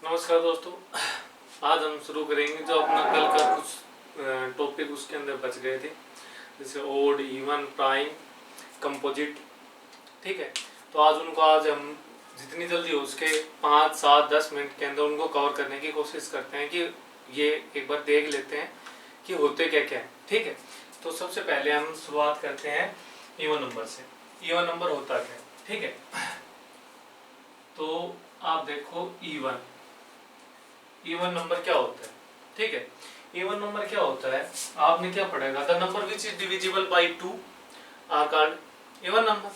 नमस्कार दोस्तों। आज हम शुरू करेंगे जो अपना कल का कुछ टॉपिक उसके अंदर बच गए थे, जैसे ओड, इवन, प्राइम, कंपोजिट। ठीक है, तो आज हम जितनी जल्दी हो उसके 5, 7, 10 मिनट के अंदर उनको कवर करने की कोशिश करते हैं कि ये एक बार देख लेते हैं कि होते क्या क्या है। ठीक है, तो सबसे पहले हम शुरुआत करते हैं इवन नंबर से। इवन नंबर होता क्या है? ठीक है, तो आप देखो इवन नंबर क्या होता है। ठीक है, इवन नंबर क्या होता है, आपने क्या पढ़ेगा, the number which is divisible by 2 are called even number.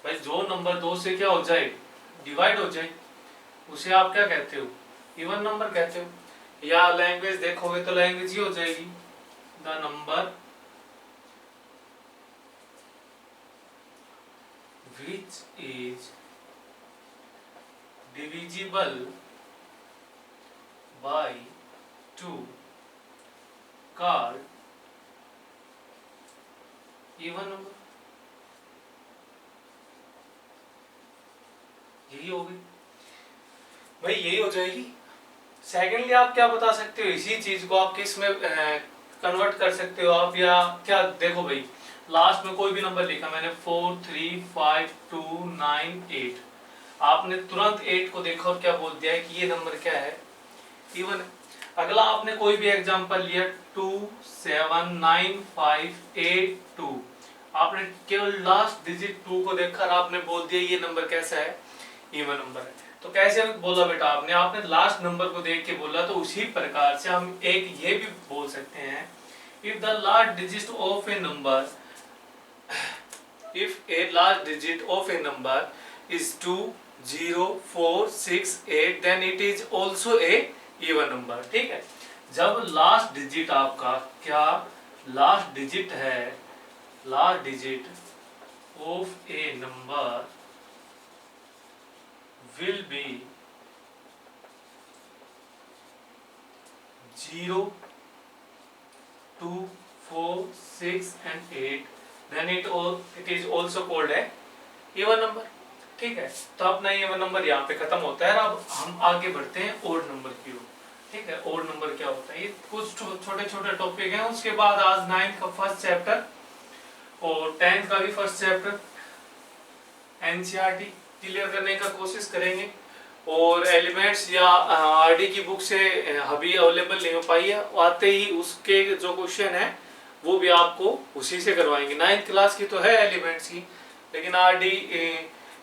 भाई जो नंबर 2 से क्या हो जाए, डिवाइड हो जाए, उसे आप क्या कहते हो, इवन नंबर कहते हो। या लैंग्वेज देखोगे तो लैंग्वेज ये हो जाएगी, the number which is divisible by 2 called even number। यही होगी भाई, यही हो जाएगी। सेकेंडली आप क्या बता सकते हो, इसी चीज को आप किस में कन्वर्ट कर सकते हो आप, या क्या देखो भाई, लास्ट में कोई भी नंबर लिखा मैंने 4, 3, 5, 2, 9, 8, आपने तुरंत 8 को देखा और क्या बोल दिया है कि ये नंबर क्या है, इवन है। अगला आपने कोई भी एग्जांपल लिया 2, 7, 9, 5, 8, 2, आपने केवल लास्ट डिजिट 2 को देखकर आपने बोल दिया ये नंबर कैसा है, इवन नंबर है। तो कैसे बोला बेटा आपने लास्ट नंबर को देख के बोला, तो उसी प्रकार से हम एक ये भी बोल सकते हैं, if the last digit of A number, if a last digit of a number is 2, 0, 4, 6, 8 then it is also a even number। ठीक है, जब लास्ट डिजिट आपका क्या लास्ट डिजिट है, last digit of A number will be 0, 2, 4, 6 and 8 then it is also called a even number। ठीक है, तो अपना even नंबर यहाँ पे खत्म होता है। अब हम आगे बढ़ते हैं ओड नंबर की ओर। ठीक है, ओड नंबर क्या होता है, ये कुछ छोटे छोटे टॉपिक हैं। उसके बाद आज 9th का फर्स्ट चैप्टर और 10th का भी फर्स्ट चैप्टर एनसीईआरटी क्लियर करने का कोशिश करेंगे। और एलिमेंट्स या आरडी की बुक से अभी अवेलेबल नहीं हो पाई है, आते ही उसके जो क्वेश्चन है वो भी आपको उसी से करवाएंगे। 9th क्लास की तो है एलिमेंट्स की, लेकिन आरडी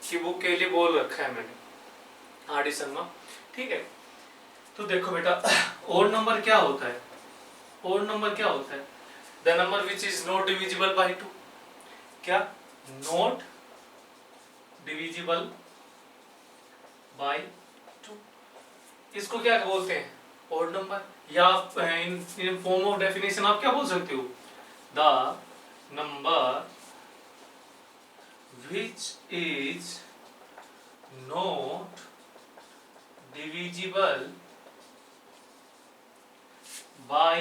की बुक के लिए बोल रखा है मैंने, आरडी शर्मा। ठीक है, तो देखो बेटा ओड नंबर क्या होता है, ओड नंबर क्या होता है, the number which is not divisible by 2, क्या नॉट डिविजिबल बाय 2, इसको क्या बोलते हैं, ओड नंबर। या इन फॉर्म ऑफ डेफिनेशन आप क्या बोल सकते हो, the number which is not divisible by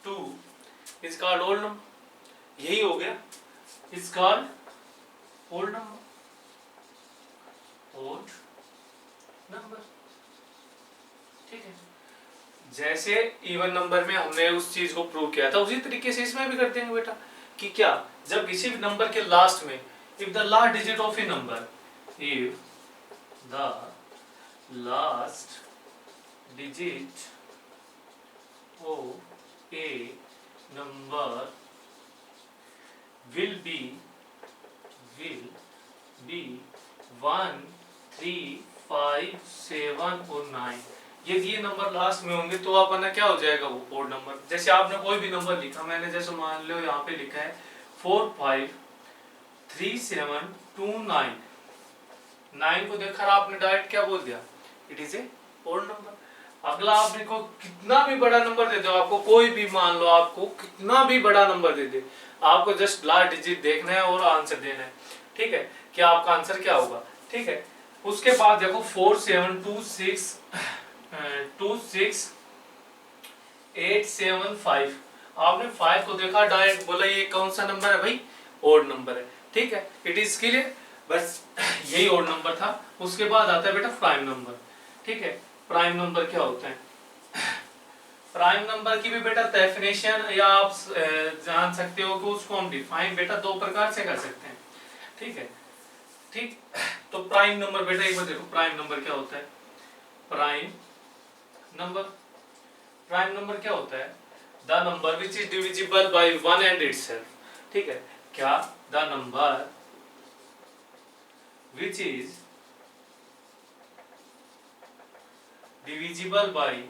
2 is called odd number। यही हो गया, is called odd number, odd number। ठीक है, जैसे इवन नंबर में हमने उस चीज को प्रूव किया था, उसी तरीके से इसमें भी कर देंगे बेटा कि क्या, जब किसी भी नंबर के लास्ट में if the last digit of A number, if the last digit of A number will be 1, 3, 5, 7 और 9, यदि ये नंबर लास्ट में होंगे तो अपना क्या हो जाएगा, वो ओड नंबर। जैसे आपने कोई भी नंबर लिखा, मैंने जैसे मान लो यहाँ पे लिखा है 4, 5, 3, 7, 2, 9, 9 को देखकर आपने डायरेक्ट क्या बोल दिया, it is a odd number. अगला आपने को कितना भी बड़ा नंबर दे दो, आपको कोई भी मान लो आपको कितना भी बड़ा नंबर दे दे, आपको जस्ट लास्ट डिजिट देखना है और आंसर देना है। ठीक है, कि आपका आंसर क्या होगा। ठीक है, उसके बाद देखो 4, 7, 2, 6, 8, 7, 5, आपने 5 को देखा डायरेक्ट बोला ये कौन सा नंबर है भाई, ओड नंबर है। ठीक है, इट इज क्लियर, बस यही ओड नंबर था। उसके बाद आता है बेटा प्राइम नंबर। ठीक है, प्राइम नंबर क्या होता है। प्राइम नंबर की भी बेटा डेफिनेशन या आप जान सकते हो कि उसको हम डिफाइन बेटा दो प्रकार से कर सकते हैं, ठीक है। ठीक, तो प्राइम नंबर बेटा एक बार देखो प्राइम नंबर क्या होता है। प्राइम नंबर, प्राइम नंबर क्या होता है, the number which is divisible by one and itself. ठीक है, क्या, the number which is divisible by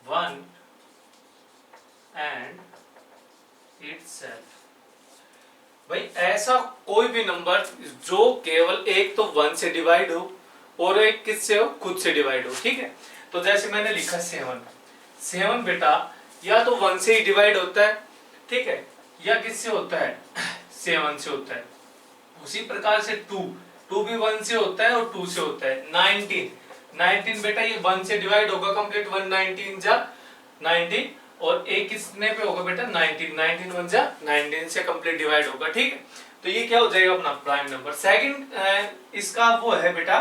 one and itself. भाई ऐसा कोई भी नंबर जो केवल एक तो वन से डिवाइड हो और एक किससे हो, खुद से डिवाइड हो। ठीक है, तो जैसे मैंने लिखा 7, 7 बेटा या तो 1 से ही डिवाइड होता है, ठीक है, या किससे होता है 7 से होता है। उसी प्रकार से 2 भी 1 से होता है और 2 से होता है। 19 बेटा ये 1 से डिवाइड होगा कंप्लीट, 1 19 जा 19, और एक किसने पे होगा बेटा 19 1 जा 19 से कंप्लीट डिवाइड होगा। ठीक है, तो ये क्या हो जाएगा अपना प्राइम नंबर। सेकंड इसका वो है बेटा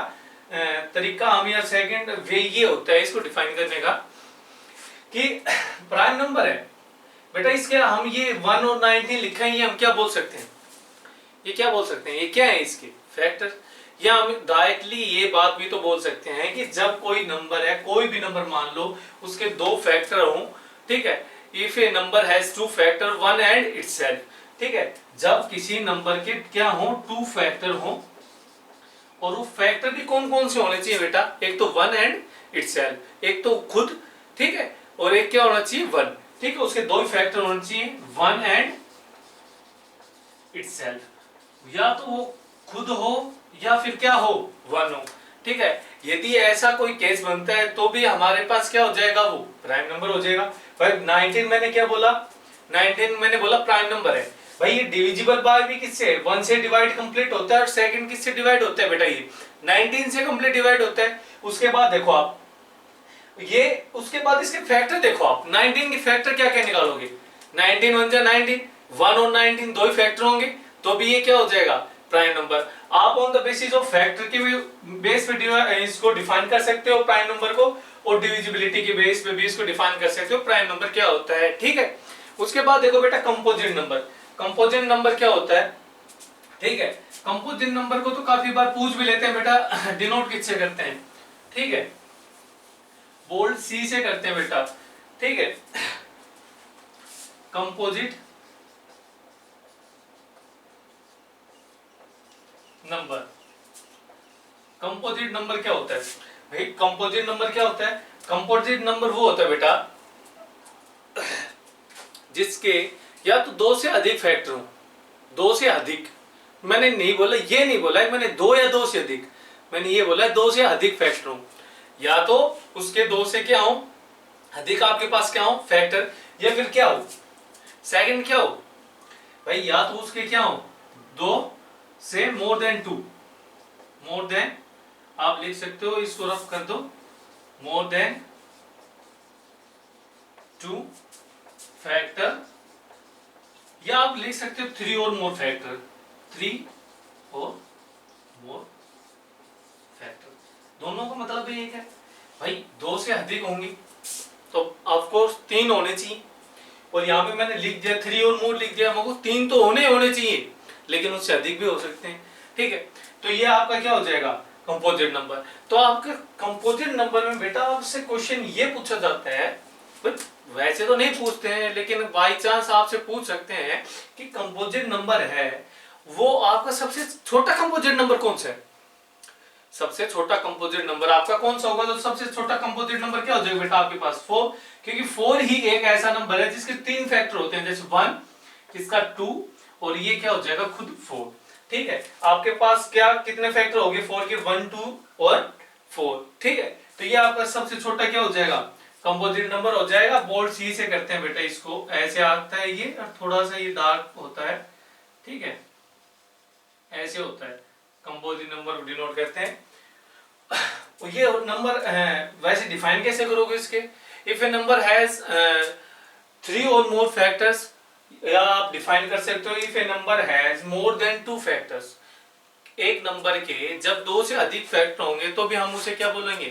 तरीका, हम यार सेकंड वे ये होता है इसको डिफाइन करने का कि प्राइम नंबर है बेटा, इसके हम ये 1 और 19 लिखा है, ये हम क्या बोल सकते हैं, ये क्या बोल सकते हैं, ये क्या है इसके फैक्टर। या हम डायरेक्टली ये बात भी तो बोल सकते हैं कि जब कोई नंबर है, कोई भी नंबर मान लो उसके दो फैक्टर हों, ठीक है, if A number has two factor one and itself. ठीक है, जब किसी नंबर के क्या हो, टू फैक्टर हो, और वो फैक्टर भी कौन कौन से होने चाहिए बेटा, एक तो वन एंड इटसेल्फ, एक तो खुद, ठीक है, और एक क्या होना चाहिए 1। ठीक है, उसके दो ही फैक्टर होने चाहिए, 1 एंड इटसेल्फ, या तो वो खुद हो या फिर क्या हो 1 हो। ठीक है, यदि ऐसा कोई केस बनता है तो भी हमारे पास क्या हो जाएगा, वो प्राइम नंबर हो जाएगा। भाई 19 मैंने क्या बोला, 19 मैंने बोला प्राइम नंबर है। भाई ये डिविजिबल बाय भी किससे, 1 से डिवाइड कंप्लीट होता है, और सेकंड किससे डिवाइड होता है बेटा, ये 19 से कंप्लीट डिवाइड होता है। उसके बाद देखो आप ये, उसके बाद इसके फैक्टर देखो आप, 19 के फैक्टर क्या क्या निकालोगे, 19 1 जा 19, 1 और 19 दो ही फैक्टर होंगे, तो भी ये क्या हो जाएगा प्राइम नंबर। आप on the basis of factor के बेस पे इसको डिफाइन कर सकते हो प्राइम नंबर को, और डिविजिबिलिटी के बेस पे भी इसको डिफाइन कर सकते हो प्राइम नंबर क्या होता है। ठीक है, उसके बाद देखो बेटा कंपोजिट नंबर। कंपोजिट नंबर क्या होता है, ठीक है, कंपोजिट नंबर को तो काफी बार पूछ भी लेते हैं बेटा, डिनोट किससे करते हैं, ठीक है, बोल्ड सी से करते हैं बेटा। ठीक है, कंपोजिट नंबर, कंपोजिट नंबर क्या होता है भाई, कंपोजिट नंबर क्या होता है, कंपोजिट नंबर वो होता है बेटा जिसके या तो दो से अधिक फैक्टर हो, दो से अधिक, मैंने नहीं बोला, ये नहीं बोला मैंने दो या दो से अधिक, मैंने ये बोला दो से अधिक फैक्टर हो, या तो उसके दो से क्या हो अधिक, आपके पास क्या हो फैक्टर, या फिर क्या हो सेकंड क्या हो भाई, या तो उसके क्या हो दो से मोर देन 2, मोर देन, आप लिख सकते हो इसको रफ कर दो, मोर देन 2 फैक्टर, या आप लिख सकते हो 3 और मोर फैक्टर, 3 और मोर फैक्टर, दोनों का मतलब एक है भाई, दो से अधिक होंगी तो ऑफ कोर्स 3 होने चाहिए, और यहाँ पे मैंने लिख दिया 3 और मोर लिख दिया, मुझको 3 तो होने चाहिए, लेकिन उससे अधिक भी हो सकते हैं। ठीक है, तो ये आपका क्या हो जाएगा कंपोजिट नंबर। तो आपके कंपोजिट नंबर में बेटा आपसे क्वेश्चन ये पूछा जाता है, वैसे तो नहीं पूछते हैं लेकिन बाई चांस आपसे पूछ सकते हैं कि कंपोजिट नंबर है वो आपका सबसे छोटा कंपोजिट नंबर कौन सा है, सबसे छोटा कंपोजिट नंबर आपका कौन सा होगा, तो सबसे छोटा कंपोजिट नंबर क्या हो जाएगा बेटा आपके पास 4, क्योंकि 4 ही एक ऐसा नंबर है जिसके 3 फैक्टर होते हैं, जैसे 1 इसका 2 और ये क्या हो जाएगा खुद 4। ठीक है, आपके पास क्या कितने फैक्टर हो गए 4 के, 1 2 और 4। ठीक है, तो ये आपका सबसे छोटा क्या हो जाएगा कंपोजिट नंबर हो जाएगा। बोल्ड सी से करते हैं बेटा, इसको ऐसे आता है ये, और थोड़ा सा ये डार्क होता है, ठीक है, ऐसे होता है कंपोजिट नंबर डिनोट करते हैं। ये नंबर वैसे डिफाइन कैसे करोगे इसके, इफ ए नंबर हैज 3 और मोर फैक्टर्स, या आप डिफाइन कर सकते हो if A number has more than 2 factors, एक नंबर के जब दो से अधिक फैक्टर होंगे तो भी हम उसे क्या बोलेंगे,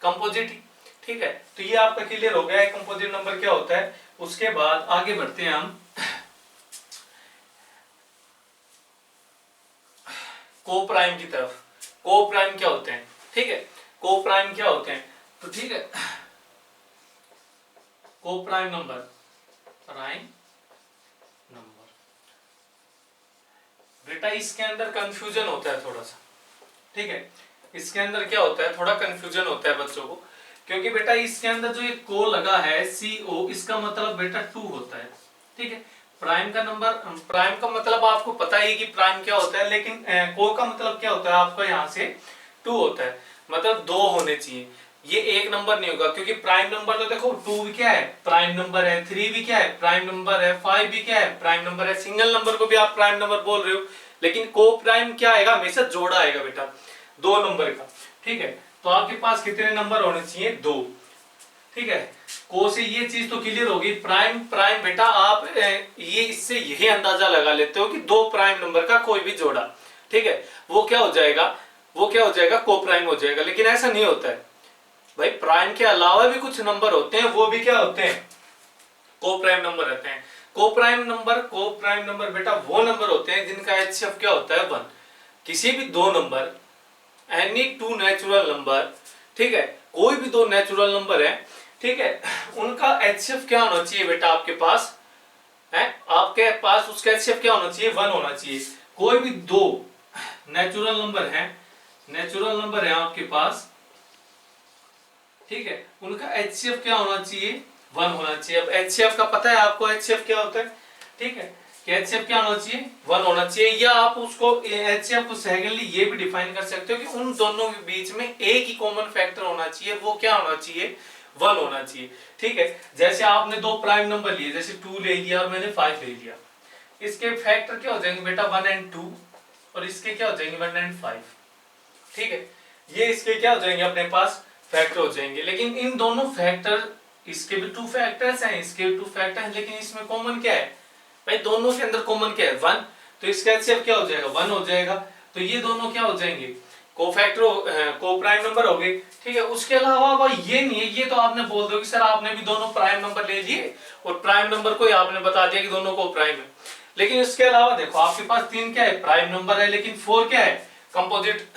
कंपोजिट। ठीक है, तो ये आपका क्लियर हो गया है कंपोजिट नंबर क्या होता है। उसके बाद आगे बढ़ते हैं हम को प्राइम की तरफ। को प्राइम क्या होते हैं, ठीक है, को प्राइम क्या होते हैं, तो ठीक है, को प्राइम नंबर, प्राइम नंबर बेटा इसके अंदर कंफ्यूजन होता है थोड़ा सा, ठीक है, इसके अंदर क्या होता है, थोड़ा कंफ्यूजन होता है बच्चों को, क्योंकि बेटा इसके अंदर जो ये को लगा है CO, इसका मतलब बेटा 2 होता है। ठीक है, प्राइम का नंबर, प्राइम का मतलब आपको पता ही कि प्राइम क्या होता है, लेकिन को का मतलब क्या होता है आपका यहाँ से 2 होता है, मतलब 2 होने चाहिए। ये एक नंबर नहीं होगा, क्योंकि प्राइम नंबर तो देखो 2 भी क्या है, प्राइम नंबर है, 3 भी क्या है, प्राइम नंबर है, 5 भी क्या है, प्राइम नंबर है। सिंगल नंबर को भी आप प्राइम नंबर बोल रहे हो, लेकिन को प्राइम क्या आएगा, हमेशा जोड़ा आएगा बेटा 2 नंबर का। ठीक है, तो आपके पास कितने नंबर होने चाहिए, 2। ठीक है, को से ये चीज तो क्लियर होगी। प्राइम प्राइम बेटा आप ये इससे यही अंदाजा लगा लेते हो कि 2 प्राइम नंबर का कोई भी जोड़ा, ठीक है, वो क्या हो जाएगा, वो क्या हो जाएगा, को प्राइम हो जाएगा। लेकिन ऐसा नहीं होता है भाई, प्राइम के अलावा भी कुछ नंबर होते हैं, वो भी क्या होते हैं, को प्राइम नंबर रहते हैं। को प्राइम नंबर बेटा वो नंबर होते हैं जिनका HCF क्या होता है 1। किसी भी 2 नंबर, एनी 2 नेचुरल नंबर, ठीक है, कोई भी 2 नेचुरल नंबर है, ठीक है, उनका HCF क्या होना चाहिए बेटा आपके पास है, आपके पास उसका HCF क्या होना चाहिए, 1 होना चाहिए। कोई भी 2 नेचुरल नंबर है आपके पास, ठीक है, उनका HCF क्या होना चाहिए, 1 होना चाहिए। अब HCF का पता है आपको, HCF क्या होता है, ठीक है, कि HCF क्या होना चाहिए, 1 होना चाहिए। या आप उसको HCF को सेकेंडली ये भी डिफाइन कर सकते हो कि उन दोनों के बीच में एक ही कॉमन फैक्टर होना चाहिए, वो क्या होना चाहिए, 1 होना चाहिए। ठीक है, जैसे आपने 2 प्राइम नंबर लिए, जैसे 2 ले लिया और मैंने 5 ले लिया, इसके फैक्टर क्या हो जाएंगे बेटा 1 एंड 2, और इसके क्या हो जाएंगे 1 एंड 5। ठीक है, ये इसके क्या हो जाएंगे अपने पास फैक्टर हो जाएंगे। लेकिन इन दोनों फैक्टर, इसके भी 2 फैक्टर्स हैं, इसके भी 2 फैक्टर हैं, लेकिन इसमें कॉमन क्या है भाई, दोनों के अंदर कॉमन क्या है 1, तो इसका HCF क्या हो जाएगा 1 हो जाएगा। तो ये दोनों क्या हो जाएंगे, को फैक्टर, को प्राइम नंबर हो गए। ठीक है, उसके अलावा भाई ये नहीं है, ये तो आपने बोल दो कि सर आपने भी दोनों प्राइम नंबर ले लिए और प्राइम नंबर को आपने बता दिया कि दोनों को प्राइम है। लेकिन इसके अलावा देखो आपके पास 3 क्या है, प्राइम नंबर है, लेकिन 4 क्या है, कंपोजिट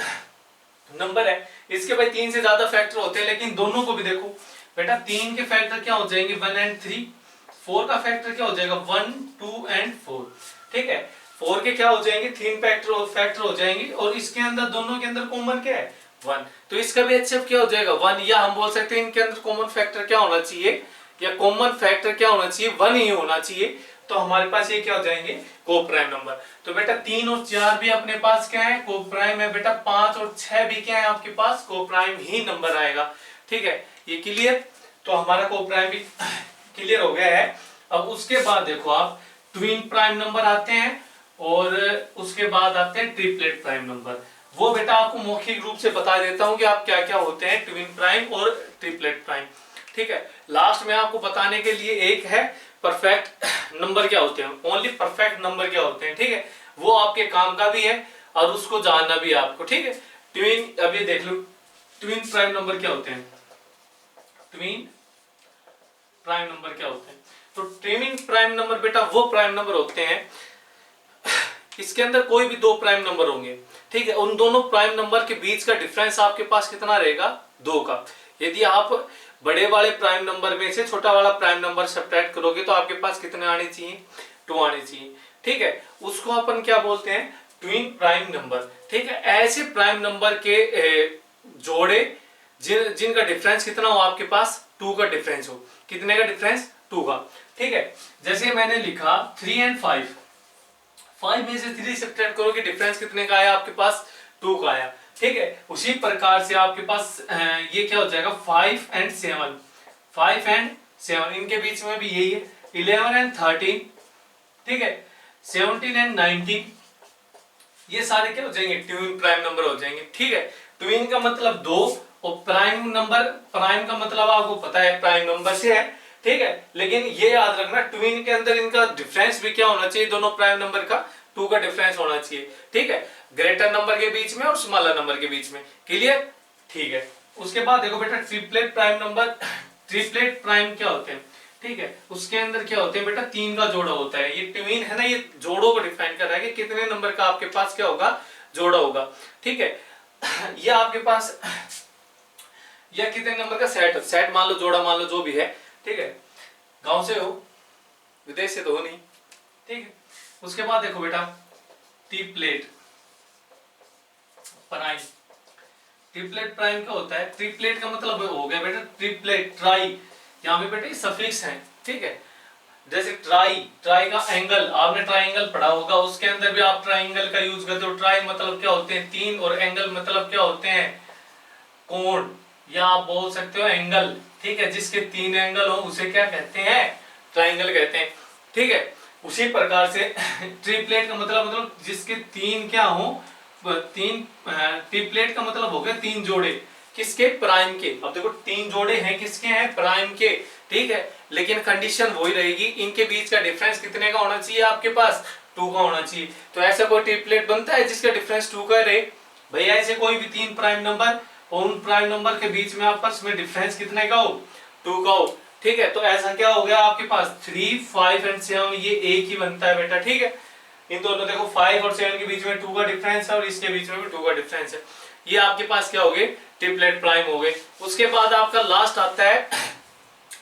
नंबर है। इसके भाई 3 से ज्यादा फैक्टर होते हैं, लेकिन दोनों को भी देखो बेटा 3 के फैक्टर क्या हो जाएंगे 1 एंड 3, 4 का फैक्टर क्या हो जाएगा 1, 2 एंड 4। ठीक है, 4 के क्या हो जाएंगे 3 फैक्टर हो जाएंगे, और इसके अंदर दोनों के अंदर कॉमन क्या है 1, तो इसका भी HCF क्या हो जाएगा 1। या हम बोल सकते हैं इनके अंदर कॉमन फैक्टर क्या होना चाहिए, या कॉमन फैक्टर क्या होना चाहिए 1 ही होना चाहिए। तो हमारे पास ये क्या हो जाएंगे को प्राइम नंबर। तो बेटा 3 और 4 भी अपने पास क्या है, को प्राइम है बेटा। 5 और 6 भी क्या है आपके पास, को प्राइम ही नंबर आएगा। ठीक है, ये क्लियर, तो हमारा को प्राइम भी क्लियर हो गया है। अब उसके बाद देखो आप ट्विन प्राइम नंबर आते हैं, और उसके बाद आते हैं ट्रिपलेट प्राइम नंबर। वो बेटा आपको मौखिक रूप से बता देता हूं कि आप क्या क्या होते हैं ट्विन प्राइम और ट्रिपलेट प्राइम। ठीक है, लास्ट में आपको बताने के लिए एक है परफेक्ट नंबर क्या होते हैं, ओनली परफेक्ट नंबर क्या होते हैं। ठीक है, वो आपके काम का भी है और उसको जानना भी है आपको। ठीक है, ट्विन, अभी देख लो ट्विन प्राइम नंबर क्या होते हैं, ट्विन प्राइम नंबर क्या होते हैं। तो ट्विन प्राइम नंबर बेटा वो प्राइम नंबर होते हैं, इसके अंदर कोई भी 2 प्राइम नंबर होंगे। ठीक है, उन दोनों प्राइम नंबर के बीच का डिफरेंस आपके पास कितना रहेगा 2 का। यदि आप बड़े वाले प्राइम नंबर में से छोटा वाला प्राइम नंबर सब्ट्रैक्ट करोगे तो आपके पास कितने आने चाहिए 2 आने चाहिए। ठीक है, उसको अपन क्या बोलते हैं ट्विन प्राइम नंबर। ठीक है, ऐसे प्राइम नंबर के जोड़े जिनका डिफरेंस कितना हो आपके पास 2 का डिफरेंस हो। कितने का डिफरेंस 2 का। ठीक है, जैसे मैंने लिखा 3 एंड 5, 5 में से 3 सब्ट्रैक्ट करोगे डिफरेंस कितने का आया आपके पास 2 का आया। ठीक है, उसी प्रकार से आपके पास ये क्या हो जाएगा 5 एंड 7, 5 एंड 7 इनके बीच में भी यही है 11 एंड 13। ठीक है, 17 एंड 19 ये सारे क्या हो जाएंगे ट्विन प्राइम नंबर हो जाएंगे। ठीक है, ट्विन का मतलब 2 और प्राइम नंबर, प्राइम का मतलब आपको पता है प्राइम नंबर से है। ठीक है, लेकिन ये याद रखना ट्विन के अंदर इनका डिफरेंस भी क्या होना चाहिए दोनों प्राइम नंबर का 2 का डिफरेंस होना चाहिए, ठीक है, ग्रेटर नंबर के बीच में और स्मॉलर नंबर के बीच में। क्लियर? ठीक है। उसके बाद देखो बेटा triplet prime number, triplet prime क्या होते हैं, ठीक है, उसके अंदर क्या होते हैं बेटा 3 का जोड़ा होता है। ये ट्विन है ना, ये जोड़ों को डिफाइन कर रहा है कि कितने नंबर का आपके पास क्या होगा, जोड़ा होगा, ठीक है। ये आपके पास या कितने नंबर का सेट, सेट मान लो, जोड़ा मान लो, जो भी है, ठीक है। गांव से हो, विदेश से तो हो नहीं, ठीक है। उसके बाद देखो बेटा ट्रिपलेट प्राइम, ट्रिपलेट प्राइम क्या होता है, ट्रिपलेट का मतलब हो गया बेटा ट्रिपलेट, ट्राई, यहाँ पे बेटा सफिक्स है, ठीक है। जैसे ट्राई, ट्राई का एंगल, आपने ट्राइंगल पढ़ा होगा, उसके अंदर भी आप ट्राइंगल का यूज करते हो। ट्राई मतलब क्या होते हैं, 3, और एंगल मतलब क्या होते हैं, कोण, या आप बोल सकते हो एंगल, ठीक है। जिसके 3 एंगल हो उसे क्या कहते हैं, ट्राइंगल कहते हैं, ठीक है। उसी प्रकार से ट्रिपलेट का मतलब जिसके 3 क्या हो, 3, ट्रिपलेट का मतलब हो गया 3 जोड़े, किसके, प्राइम के। अब देखो 3 जोड़े हैं, किसके हैं, प्राइम के, ठीक है। लेकिन कंडीशन वही रहेगी, इनके बीच का डिफरेंस कितने का होना चाहिए, आपके पास 2 का होना चाहिए। तो ऐसा कोई ट्रिपलेट बनता है जिसका डिफरेंस 2 का रहे, भैया ऐसे कोई भी 3 प्राइम नंबर, उन प्राइम नंबर के बीच में आपस में डिफरेंस कितने का हो, 2 का हो, ठीक है। तो ऐसा क्या हो गया आपके पास 3, 5 एंड 7, ये एक ही बनता है बेटा, ठीक है। इन दोनों देखो 5 और 7 के बीच में 2 का डिफरेंस है, और इसके बीच में भी 2 का डिफरेंस है। ये आपके पास क्या हो गए, ट्रिपलेट प्राइम हो गए। उसके बाद आपका लास्ट आता है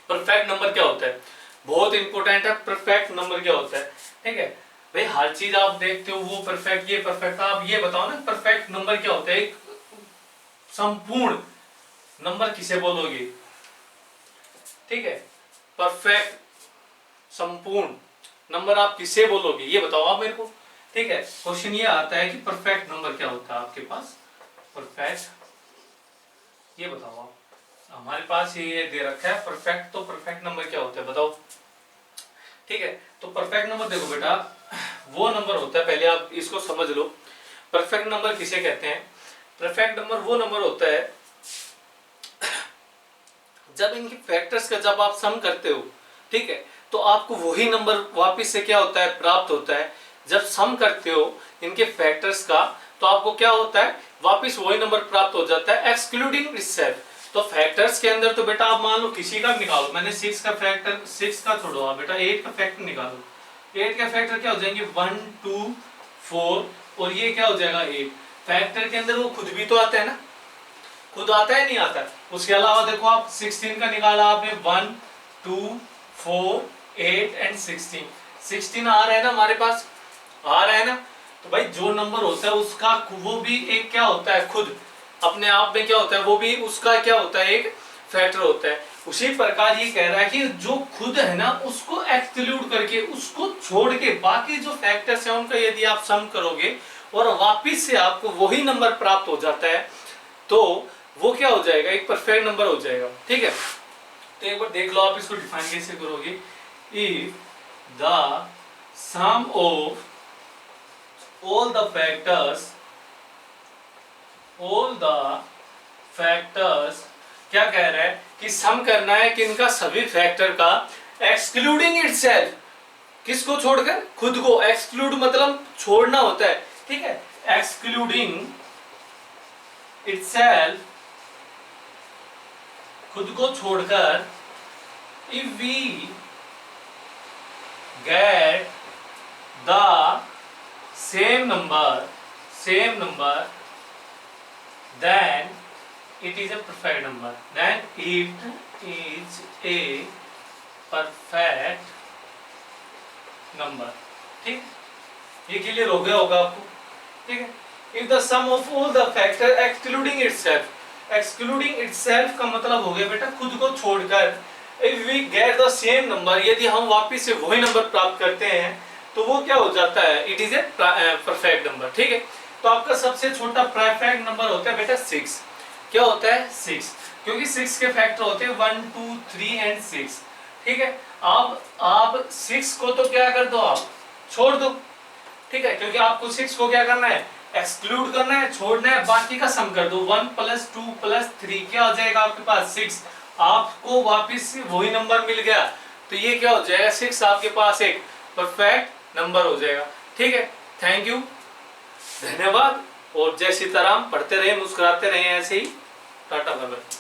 परफेक्ट नंबर। क्या होता है, बहुत इंपॉर्टेंट है, परफेक्ट नंबर क्या होता है, ठीक है। भाई हर चीज आप देखते हो, वो परफेक्ट, ये परफेक्ट, आप ये बताओ ना परफेक्ट नंबर क्या होता है, एक संपूर्ण नंबर किसे बोलोगे, ठीक है। परफेक्ट संपूर्ण नंबर आप किसे बोलोगे, ये बताओ आप मेरे को, ठीक है। क्वेश्चन ये आता है कि परफेक्ट नंबर क्या होता है आपके पास, परफेक्ट, ये बताओ आप। हमारे पास ये दे रखा है परफेक्ट, तो परफेक्ट नंबर क्या होता है बताओ, ठीक है। तो परफेक्ट नंबर देखो बेटा वो नंबर होता है, पहले आप इसको समझ लो, परफेक्ट नंबर किसे कहते हैं। परफेक्ट नंबर वो नंबर होता है जब इनके फैक्टर्स का जब आप सम करते हो, ठीक है, तो आपको वही नंबर वापस से क्या होता है, प्राप्त होता है। जब सम करते हो इनके फैक्टर्स का, तो आपको क्या होता है, वापस वही नंबर प्राप्त हो जाता है, एक्सक्लूडिंग इटसेल्फ। तो फैक्टर्स के अंदर तो बेटा आप मान लो किसी का भी निकालो, मैंने 6 का फैक्टर, 6 का छोड़ो आप बेटा 8 का फैक्टर निकालो, 8 का फैक्टर क्या हो जाएंगे 1, 2, 4, और ये क्या हो जाएगा 8। फैक्टर के अंदर वो खुद भी तो आता है ना, खुद आता है नहीं आता। उसके अलावा देखो आप 16 का निकाला आपने, 1, 2, 4, 8 एंड 16, 16 आ रहा है ना हमारे पास, आ रहा है ना। तो भाई जो नंबर होता है उसका वो भी एक क्या होता है, खुद अपने आप में क्या होता है, वो भी उसका क्या होता है, एक फैक्टर होता है। उसी प्रकार ये कह रहा है कि जो खुद है ना उसको एक्सक्लूड करके, उसको छोड़ के बाकी जो फैक्टर्स हैं उनका यदि आप सम करोगे और वापिस से आपको वही नंबर प्राप्त हो जाता है, तो वो क्या हो जाएगा, एक परफेक्ट नंबर हो जाएगा, ठीक है। तो एक बार देख लो आप इसको डिफाइन कैसे करोगे, if the sum of all the factors क्या कह रहा है कि सम करना है कि इनका सभी फैक्टर का, एक्सक्लूडिंग इटसेल्फ, किसको छोड़कर, खुद को। एक्सक्लूड मतलब छोड़ना होता है, ठीक है, एक्सक्लूडिंग इटसेल्फ, खुद को छोड़कर, if we get the same number, then it is a perfect number, then it is a perfect number, ठीक, ये क्लियर हो गया होगा आपको, ठीक है। if the sum of all the factor excluding itself, excluding itself का मतलब हो गया बेटा खुद को छोड़कर, if we get the same number, यदि हम वापिस से वही नंबर प्राप्त करते हैं तो वो क्या हो जाता है, it is a perfect number, ठीक है। तो आपका सबसे छोटा परफेक्ट नंबर होता है बेटा 6। क्या होता है 6, क्योंकि 6 के फैक्टर होते हैं 1, 2, 3 एंड 6, ठीक है। आप 6 को तो क्या कर दो, आप छोड़ दो, ठीक है, क्योंकि आपको 6 को क्या करना है, एक्सक्लूड करना है, छोड़ना है, बाकी का सम कर दो, 1 + 2 + 3 क्या हो जाएगा आपके पास 6। आपको वापिस से वही नंबर मिल गया, तो ये क्या हो जाएगा 6 आपके पास एक परफेक्ट नंबर हो जाएगा, ठीक है। थैंक यू, धन्यवाद, और जय सीताराम। पढ़ते रहे, मुस्कुराते रहे ऐसे ही। Tata bye bye.